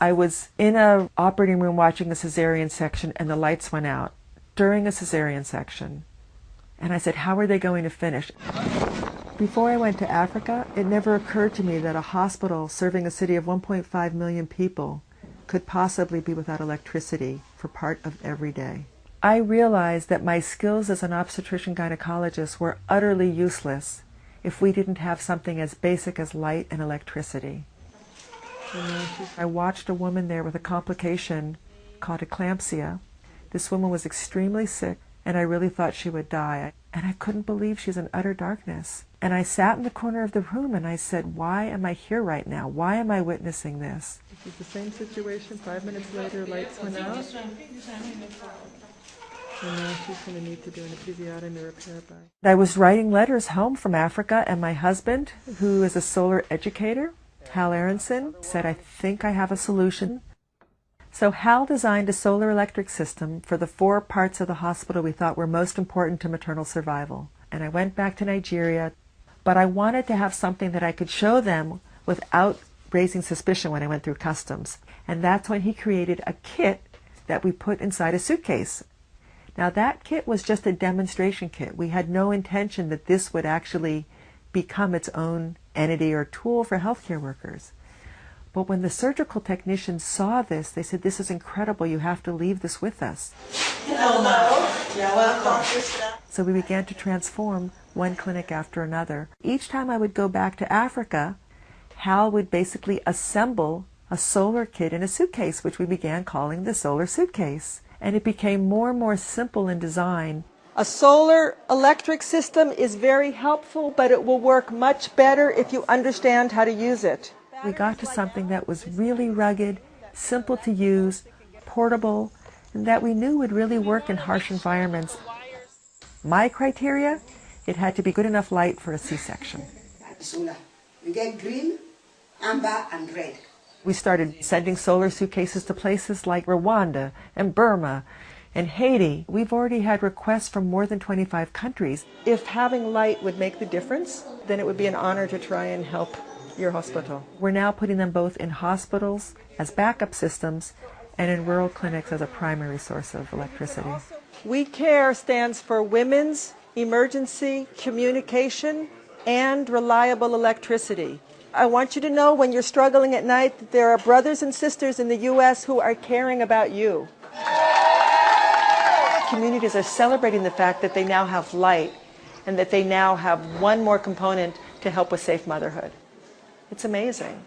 I was in a operating room watching a cesarean section and the lights went out during a cesarean section. And I said, how are they going to finish? Before I went to Africa, it never occurred to me that a hospital serving a city of 1.5 million people could possibly be without electricity for part of every day. I realized that my skills as an obstetrician-gynecologist were utterly useless if we didn't have something as basic as light and electricity. I watched a woman there with a complication called eclampsia. This woman was extremely sick, and I really thought she would die. And I couldn't believe she's in utter darkness. And I sat in the corner of the room and I said, why am I here right now? Why am I witnessing this? This is the same situation. 5 minutes later, lights went out. And now she's going to need to do an episiotomy repair by. I was writing letters home from Africa, and my husband, who is a solar educator, Hal Aronson, said, I think I have a solution. So Hal designed a solar electric system for the 4 parts of the hospital we thought were most important to maternal survival. And I went back to Nigeria, but I wanted to have something that I could show them without raising suspicion when I went through customs. And that's when he created a kit that we put inside a suitcase. Now that kit was just a demonstration kit. We had no intention that this would actually become its own entity or tool for healthcare workers. But when the surgical technicians saw this, they said, this is incredible, you have to leave this with us. You're welcome. So we began to transform one clinic after another. Each time I would go back to Africa, Hal would basically assemble a solar kit in a suitcase, which we began calling the solar suitcase. And it became more and more simple in design. A solar electric system is very helpful, but it will work much better if you understand how to use it. We got to something that was really rugged, simple to use, portable, and that we knew would really work in harsh environments. My criteria, it had to be good enough light for a C-section. You get green, amber, and red. We started sending solar suitcases to places like Rwanda and Burma and Haiti. We've already had requests from more than 25 countries. If having light would make the difference, then it would be an honor to try and help your hospital. We're now putting them both in hospitals as backup systems and in rural clinics as a primary source of electricity. We Care stands for Women's Emergency Communication and Reliable Electricity. I want you to know when you're struggling at night that there are brothers and sisters in the U.S. who are caring about you. Communities are celebrating the fact that they now have light and that they now have one more component to help with safe motherhood. It's amazing.